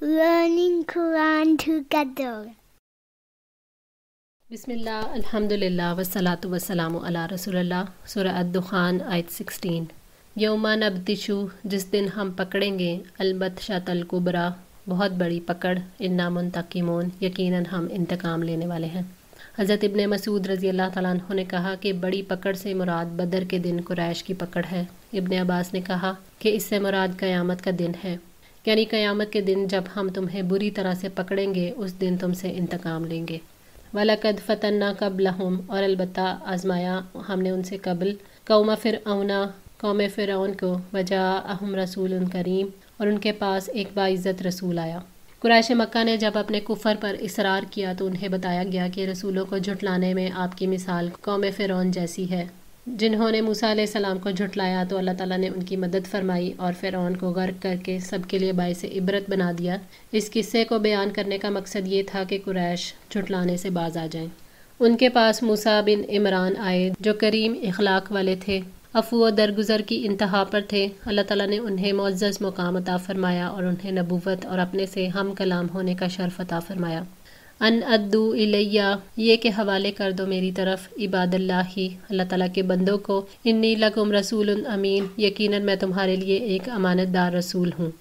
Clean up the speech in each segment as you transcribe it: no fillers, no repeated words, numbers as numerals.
learning Quran together. بسم اللہ الحمدللہ والصلاۃ والسلام علی رسول اللہ۔ سورہ الدخان آیت 16۔ یوم نبطشو، جس دن ہم پکڑیں گے، البطشۃ الکبریٰ، بہت بڑی پکڑ، انا منتقمون، یقیناً ہم انتقام لینے والے ہیں۔ حضرت ابن مسعود رضی اللہ تعالیٰ عنہ نے کہا کہ بڑی پکڑ سے مراد بدر کے دن قریش کی پکڑ ہے۔ ابن عباس نے کہا کہ اس سے مراد قیامت کا دن ہے، یعنی قیامت کے دن جب ہم تمہیں بری طرح سے پکڑیں گے، اس دن تم سے انتقام لیں گے۔ وَلَقَدْ فَتَنَّا قَبْلَهُمْ، اور البتہ آزمایا ہم نے ان سے قبل، قوم فرعون کو، وَجَاءَهُمْ رَسُولٌ کریم، اور ان کے پاس ایک باعزت رسول آیا۔ قریش مکہ نے جب اپنے کفر پر اصرار کیا تو انہیں بتایا گیا کہ رسولوں کو جھٹلانے میں آپ کی مثال قوم فرعون جیسی ہے۔ جنہوں نے موسیٰ علیہ السلام کو جھٹلایا تو اللہ تعالیٰ نے ان کی مدد فرمائی اور فرعون کو غرق کر کے سب کے لیے باعث عبرت بنا دیا۔ اس قصے کو بیان کرنے کا مقصد یہ تھا کہ قریش جھٹلانے سے باز آ جائیں۔ ان کے پاس موسیٰ بن عمران آئے جو کریم اخلاق والے تھے، عفو و درگزر کی انتہا پر تھے۔ اللہ تعالیٰ نے انہیں معزز مقام عطا فرمایا اور انہیں نبوت اور اپنے سے ہم کلام ہونے کا شرف عطا فرمایا۔ ان ادو الیہ، یہ کہ حوالے کر دو میری طرف، عباد اللہ، اللہ تعالیٰ کے بندوں کو، انی لکم رسول امین، یقیناً میں تمہارے لیے ایک امانت دار رسول ہوں۔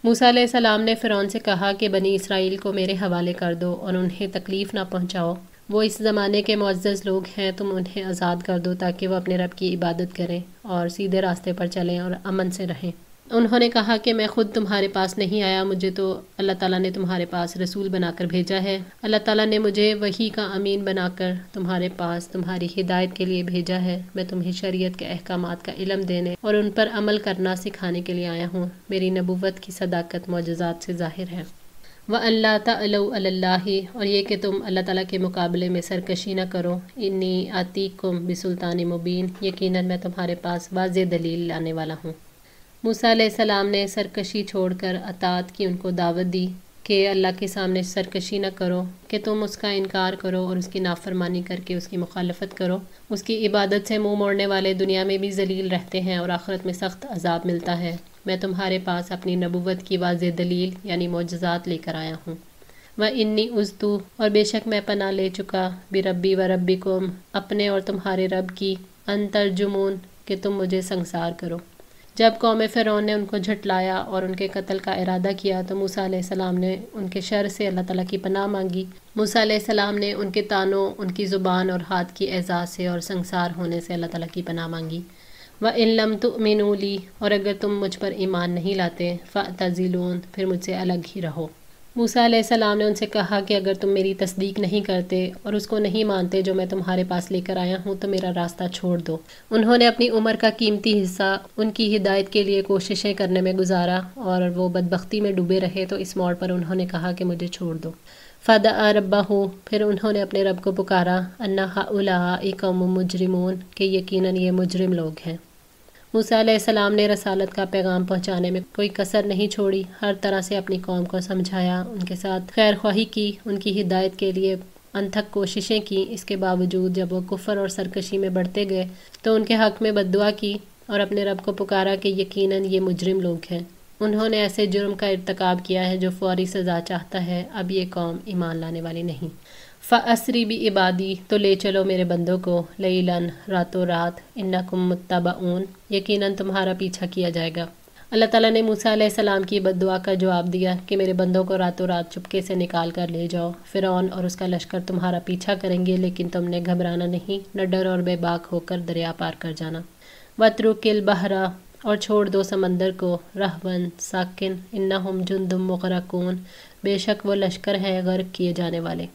موسیٰ علیہ السلام نے فرعون سے کہا کہ بنی اسرائیل کو میرے حوالے کر دو اور انہیں تکلیف نہ پہنچاؤ، وہ اس زمانے کے معزز لوگ ہیں، تم انہیں آزاد کر دو تاکہ وہ اپنے رب کی عبادت کریں اور سیدھے راستے پر چلیں اور امن سے رہیں۔ انہوں نے کہا کہ میں خود تمہارے پاس نہیں آیا، مجھے تو اللہ تعالیٰ نے تمہارے پاس رسول بنا کر بھیجا ہے۔ اللہ تعالیٰ نے مجھے وحی کا امین بنا کر تمہارے پاس تمہاری ہدایت کے لیے بھیجا ہے۔ میں تمہیں شریعت کے احکامات کا علم دینے اور ان پر عمل کرنا سکھانے کے لیے آیا ہوں۔ میری نبوت کی صداقت معجزات سے ظاہر ہے۔ وَأَن لَا تَعْلُوا عَلَى اللَّهِ، اور یہ کہ تم اللہ تعالیٰ کے مقابلے میں سرکشی نہ کرو۔ انی آتیکم بسلطان مبین، یقیناً میں تمہارے پاس واضح دلیل لانے والا ہوں۔ موسیٰ علیہ السلام نے سرکشی چھوڑ کر اطاعت کی ان کو دعوت دی کہ اللہ کے سامنے سرکشی نہ کرو، کہ تم اس کا انکار کرو اور اس کی نافرمانی کر کے اس کی مخالفت کرو۔ اس کی عبادت سے منہ موڑنے والے دنیا میں بھی ذلیل رہتے ہیں اور آخرت میں سخت عذاب ملتا ہے۔ میں تمہارے پاس اپنی نبوت کی واضح دلیل یعنی معجزات لے کر آیا ہوں۔ وَإِنِّي عُذْتُ، اور بے شک میں پناہ لے چکا، بِرَبِّي وَرَبِّكُمْ، اپنے اور تمہارے رب کی، أَن تَرْجُمُونَ، کہ تم مجھے سنگسار کرو۔ جب قوم فرعون نے ان کو جھٹلایا اور ان کے قتل کا ارادہ کیا تو موسیٰ علیہ السلام نے ان کے شر سے اللہ تعالیٰ کی پناہ مانگی۔ موسیٰ علیہ السلام نے ان کے طعنوں، ان کی زبان اور ہاتھ کی ایذا سے اور سنگسار ہونے سے اللہ تعالیٰ کی پناہ مانگی۔ وَإِن لَّمْ تُؤْمِنُوا لِي، اور اگر تم مجھ پر ایمان نہیں لاتے، فَاعْتَزِلُونِ، پھر مجھ سے الگ ہی رہو۔ موسیٰ علیہ السلام نے ان سے کہا کہ اگر تم میری تصدیق نہیں کرتے اور اس کو نہیں مانتے جو میں تمہارے پاس لے کر آیا ہوں تو میرا راستہ چھوڑ دو۔ انہوں نے اپنی عمر کا قیمتی حصہ ان کی ہدایت کے لیے کوششیں کرنے میں گزارا اور وہ بدبختی میں ڈوبے رہے، تو اس موڑ پر انہوں نے کہا کہ مجھے چھوڑ دو۔ فَدَعَا رَبَّهُ، پھر انہوں نے اپنے رب کو پکارا، أَنَّ هَؤُلَاءِ قَوْمٌ مُجْرِمُونَ، کہ یقیناً یہ مجرم لوگ ہیں۔ موسیٰ علیہ السلام نے رسالت کا پیغام پہنچانے میں کوئی کسر نہیں چھوڑی، ہر طرح سے اپنی قوم کو سمجھایا، ان کے ساتھ خیر خواہی کی، ان کی ہدایت کے لیے انتھک کوششیں کی۔ اس کے باوجود جب وہ کفر اور سرکشی میں بڑھتے گئے تو ان کے حق میں بددعا کی اور اپنے رب کو پکارا کہ یقیناً یہ مجرم لوگ ہیں، انہوں نے ایسے جرم کا ارتکاب کیا ہے جو فوری سزا چاہتا ہے، اب یہ قوم ایمان لانے والی نہیں۔ فَأَسْرِ بِعِبَادِی، تو لے چلو میرے بندوں کو، لیلاً، راتوں رات، انکم متبعون، یقیناً تمہارا پیچھا کیا جائے گا۔ اللہ تعالیٰ نے موسیٰ علیہ السلام کی بد دعا کا جواب دیا کہ میرے بندوں کو راتوں رات چپکے سے نکال کر لے جاؤ، فرعون اور اس کا لشکر تمہارا پیچھا کریں گے، لیکن تم نے گھبرانا نہیں، نہ ڈر اور بے باک ہو کر دریا پار کر جانا۔ وَاتْرُكِ الْبَحْرَ، اور چھوڑ دو سمندر کو، رَہْوًا، ساکن، إِنَّهُمْ جُندٌ مُغْرَقُونَ، بے شک وہ لشکر ہیں غرق کیے جانے والے۔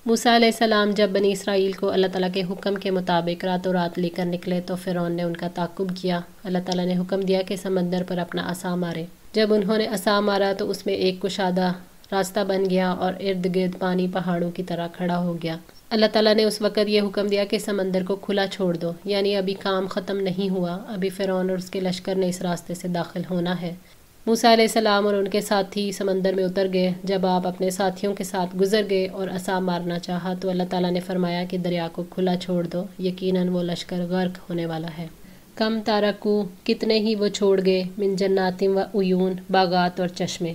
موسیٰ علیہ السلام جب بنی اسرائیل کو اللہ تعالیٰ کے حکم کے مطابق راتوں رات لے کر نکلے تو فرعون نے ان کا تعقب کیا۔ اللہ تعالیٰ نے حکم دیا کہ سمندر پر اپنا عصا مارے۔ جب انہوں نے عصا مارا تو اس میں ایک کشادہ راستہ بن گیا اور ارد گرد پانی پہاڑوں کی طرح کھڑا ہو گیا۔ اللہ تعالیٰ نے اس وقت یہ حکم دیا کہ سمندر کو کھلا چھوڑ دو، یعنی ابھی کام ختم نہیں ہوا، ابھی فرعون اور اس کے لشکر نے اس راستے سے داخل ہونا ہے۔ موسیٰ علیہ السلام اور ان کے ساتھی سمندر میں اتر گئے۔ جب آپ اپنے ساتھیوں کے ساتھ گزر گئے اور عصا مارنا چاہا تو اللہ تعالیٰ نے فرمایا کہ دریا کو کھلا چھوڑ دو، یقیناً وہ لشکر غرق ہونے والا ہے۔ کم تارکو، کتنے ہی وہ چھوڑ گئے، من جنات و عیون، باغات اور چشمے۔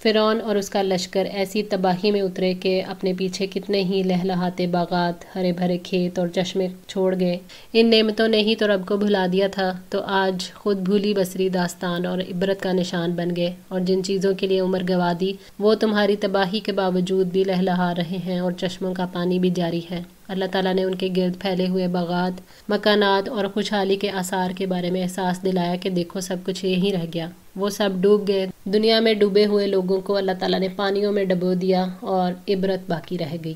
فرعون اور اس کا لشکر ایسی تباہی میں اترے کہ اپنے پیچھے کتنے ہی لہلہاتے باغات، ہرے بھرے کھیت اور چشمے چھوڑ گئے۔ ان نعمتوں نے ہی تو رب کو بھلا دیا تھا، تو آج خود بھولی بسری داستان اور عبرت کا نشان بن گئے، اور جن چیزوں کے لیے عمر گوا دی وہ تمہاری تباہی کے باوجود بھی لہلہا رہے ہیں اور چشموں کا پانی بھی جاری ہے۔ اللہ تعالیٰ نے ان کے گرد پھیلے ہوئے باغات، مکانات اور خوشحالی کے آثار کے بارے میں احساس دلایا کہ دیکھو سب کچھ یہیں رہ گیا، وہ سب ڈوب گئے۔ دنیا میں ڈوبے ہوئے لوگوں کو اللہ تعالیٰ نے پانیوں میں ڈبو دیا اور عبرت باقی رہ گئی۔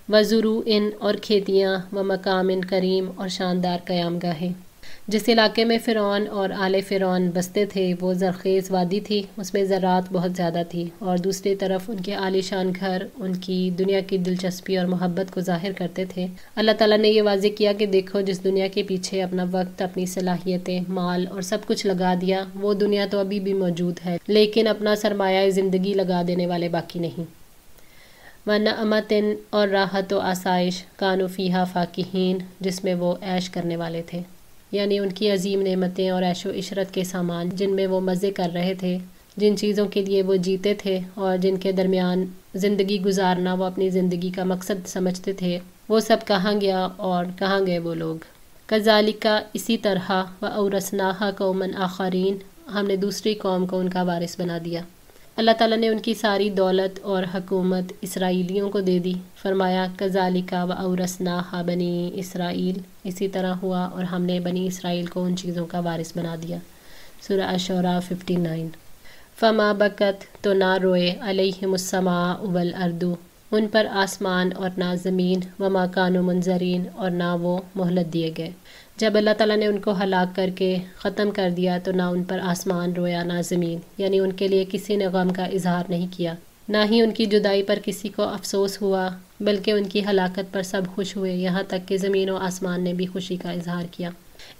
وَزُرُوعٍ اور کھیتیاں، وَمَقَامٍ کریم اور شاندار قیام گاہیں۔ جس علاقے میں فرعون اور آل فرعون بستے تھے وہ زرخیز وادی تھی، اس میں زراعت بہت زیادہ تھی، اور دوسری طرف ان کے عالی شان گھر ان کی دنیا کی دلچسپی اور محبت کو ظاہر کرتے تھے۔ اللہ تعالیٰ نے یہ واضح کیا کہ دیکھو جس دنیا کے پیچھے اپنا وقت، اپنی صلاحیتیں، مال اور سب کچھ لگا دیا، وہ دنیا تو ابھی بھی موجود ہے، لیکن اپنا سرمایہ زندگی لگا دینے والے باقی نہیں۔ وَنَعْمَةٍ اور راحت و آسائش، کانوا فیہا فاکہین، جس میں وہ عیش کرنے والے تھے، یعنی ان کی عظیم نعمتیں اور عیش و عشرت کے سامان جن میں وہ مزے کر رہے تھے، جن چیزوں کے لیے وہ جیتے تھے اور جن کے درمیان زندگی گزارنا وہ اپنی زندگی کا مقصد سمجھتے تھے، وہ سب کہاں گیا اور کہاں گئے وہ لوگ۔ کذالک اسی طرح، وَأَوْرَثْنَاهَا قَوْمًا آخَرِينَ ہم نے دوسری قوم کو ان کا وارث بنا دیا۔ اللہ تعالیٰ نے ان کی ساری دولت اور حکومت اسرائیلیوں کو دے دی۔ فرمایا کذالک وَأَوْرَثْنَاهَا بنی اسرائیل، اسی طرح ہوا اور ہم نے بنی اسرائیل کو ان چیزوں کا وارث بنا دیا۔ سورہ الشعراء 59۔ فما بکت تو نہ روئے علیہم السماء والارض ان پر آسمان اور نہ زمین، وما کانوا منظرین اور نہ وہ مہلت دیے گئے۔ جب اللہ تعالیٰ نے ان کو ہلاک کر کے ختم کر دیا تو نہ ان پر آسمان رویا نہ زمین، یعنی ان کے لیے کسی نے غم کا اظہار نہیں کیا، نہ ہی ان کی جدائی پر کسی کو افسوس ہوا، بلکہ ان کی ہلاکت پر سب خوش ہوئے، یہاں تک کہ زمین و آسمان نے بھی خوشی کا اظہار کیا۔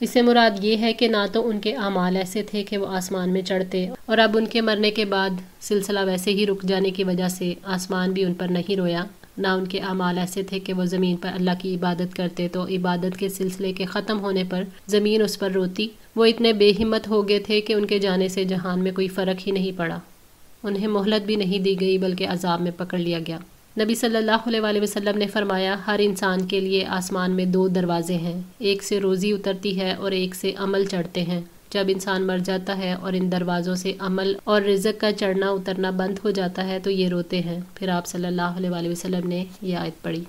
اس سے مراد یہ ہے کہ نہ تو ان کے اعمال ایسے تھے کہ وہ آسمان میں چڑھتے، اور اب ان کے مرنے کے بعد سلسلہ ویسے ہی رک جانے کی وجہ سے آسمان بھی ان پر نہیں رویا، نہ ان کے اعمال ایسے تھے کہ وہ زمین پر اللہ کی عبادت کرتے تو عبادت کے سلسلے کے ختم ہونے پر زمین اس پر روتی۔ وہ اتنے بے ہمت ہو گئے تھے کہ ان کے جانے سے جہان میں کوئی فرق ہی نہیں پڑا، انہیں مہلت بھی نہیں دی گئی بلکہ عذاب میں پکڑ لیا گیا۔ نبی صلی اللہ علیہ وسلم نے فرمایا ہر انسان کے لیے آسمان میں دو دروازے ہیں، ایک سے روزی اترتی ہے اور ایک سے عمل چڑھتے ہیں۔ جب انسان مر جاتا ہے اور ان دروازوں سے عمل اور رزق کا چڑھنا اترنا بند ہو جاتا ہے تو یہ روتے ہیں۔ پھر آپ صلی اللہ علیہ وسلم نے یہ آیت پڑھی،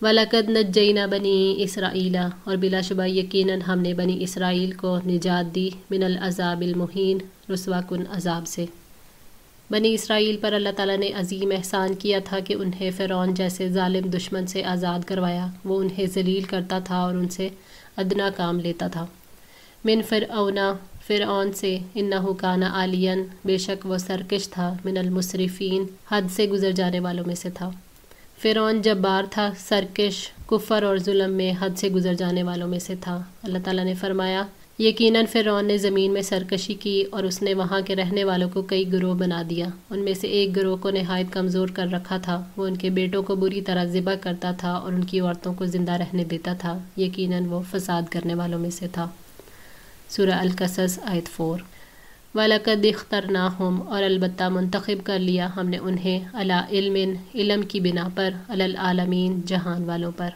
وَلَقَدْ نَجَّيْنَا بَنِي إِسْرَائِيلَ اور بلا شبہ یقیناً ہم نے بنی اسرائیل کو نجات دی، من العذاب المہین رسوا کن عذاب سے۔ بنی اسرائیل پر اللہ تعالیٰ نے عظیم احسان کیا تھا کہ انہیں فرعون جیسے ظالم دشمن سے آزاد کروایا، وہ انہیں ذلیل کرتا تھا اور ان سے ادنا کام لیتا تھا۔ من فرعون سے، انہ کان عالیا بے شک وہ سرکش تھا، من المسرفین حد سے گزر جانے والوں میں سے تھا۔ فرعون جبار تھا، سرکش، کفر اور ظلم میں حد سے گزر جانے والوں میں سے تھا۔ اللہ تعالیٰ نے فرمایا یقیناً فرعون نے زمین میں سرکشی کی اور اس نے وہاں کے رہنے والوں کو کئی گروہ بنا دیا، ان میں سے ایک گروہ کو نہایت کمزور کر رکھا تھا، وہ ان کے بیٹوں کو بری طرح ذبح کرتا تھا اور ان کی عورتوں کو زندہ رہنے دیتا تھا، یقیناً وہ فساد کرنے والوں میں سے تھا۔ سورہ القصص آیت 4۔ وَلَقَدْ اخْتَرْنَاهُمْ اور البتہ منتخب کر لیا ہم نے انہیں، عَلَىٰ عِلْمٍ علم کی بنا پر، عَلَى الْعَالَمِينَ جہان والوں پر۔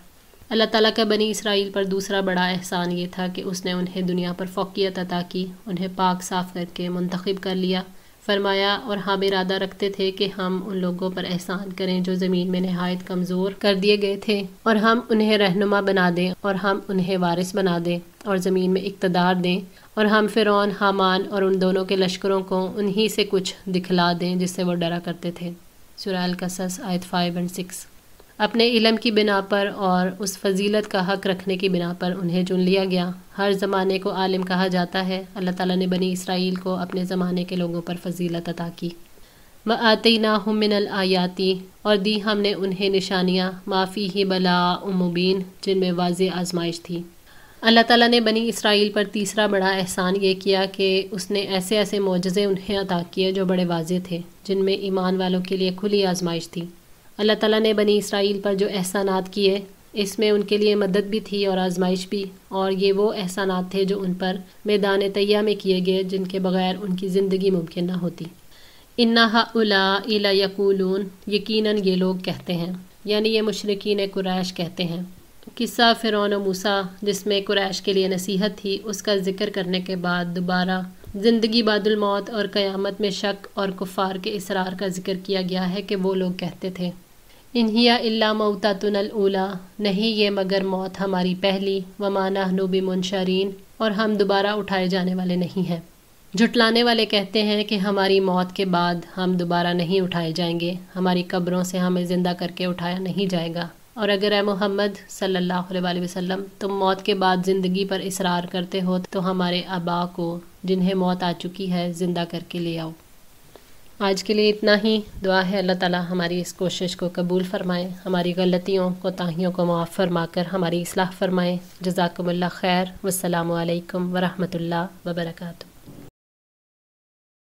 اللہ تعالیٰ کا بنی اسرائیل پر دوسرا بڑا احسان یہ تھا کہ اس نے انہیں دنیا پر فوقیت عطا کی، انہیں پاک صاف کر کے منتخب کر لیا۔ فرمایا اور ہم ارادہ رکھتے تھے کہ ہم ان لوگوں پر احسان کریں جو زمین میں نہایت کمزور کر دیے گئے تھے، اور ہم انہیں رہنما بنا دیں اور ہم انہیں وارث بنا دیں اور زمین میں اقتدار دیں، اور ہم فرعون، حامان اور ان دونوں کے لشکروں کو انہی سے کچھ دکھلا دیں جس سے وہ ڈرا کرتے تھے۔ سورہ القصص آیت 5 اور 6۔ اپنے علم کی بنا پر اور اس فضیلت کا حق رکھنے کی بنا پر انہیں چن لیا گیا۔ ہر زمانے کو عالم کہا جاتا ہے، اللہ تعالیٰ نے بنی اسرائیل کو اپنے زمانے کے لوگوں پر فضیلت عطا کی۔ وَآتَيْنَاهُم مِّنَ الْآيَاتِ اور دی ہم نے انہیں نشانیاں، مَا فِيهِ بَلَاءٌ مُّبِينٌ جن میں واضح آزمائش تھی۔ اللہ تعالیٰ نے بنی اسرائیل پر تیسرا بڑا احسان یہ کیا کہ اس نے ایسے ایسے معجزے انہیں عطا کیے جو بڑے واضح تھے، جن میں ایمان والوں کے لیے کھلی آزمائش تھی۔ اللہ تعالیٰ نے بنی اسرائیل پر جو احسانات کیے اس میں ان کے لیے مدد بھی تھی اور آزمائش بھی، اور یہ وہ احسانات تھے جو ان پر میدان طیہ میں کیے گئے جن کے بغیر ان کی زندگی ممکن نہ ہوتی۔ اِنَّ هَؤُلَاءِ لَيَقُولُونَ، یقیناً یہ لوگ کہتے ہیں، یعنی یہ مشرکین قریش کہتے ہیں۔ قصہ فرعون و موسیٰ جس میں قریش کے لیے نصیحت تھی، اس کا ذکر کرنے کے بعد دوبارہ زندگی بعد الموت اور قیامت میں شک اور کفار کے اصرار کا ذکر کیا گیا ہے کہ وہ لوگ کہتے تھے ان ہی الا موتتنا الاولی، نہیں یہ مگر موت ہماری پہلی، وما نحن بمنشرین، اور ہم دوبارہ اٹھائے جانے والے نہیں ہیں۔ جھٹلانے والے کہتے ہیں کہ ہماری موت کے بعد ہم دوبارہ نہیں اٹھائے جائیں گے، ہماری قبروں سے ہمیں زندہ کر کے اٹھایا نہیں جائے گا، اور اگر اے محمد صلی اللہ علیہ وآلہ وسلم تم موت کے بعد زندگی پر اصرار کرتے ہو تو ہمارے آباء کو جنہیں موت آ چکی ہے زندہ کر کے لے آؤ۔ آج کے لیے اتنا ہی۔ دعا ہے اللہ تعالی ہماری اس کوشش کو قبول فرمائے، ہماری غلطیوں کوتاہیوں کو معاف فرما کر ہماری اصلاح فرمائے۔ جزاکم اللہ خیر، والسلام علیکم ورحمۃ اللہ وبرکاتہ۔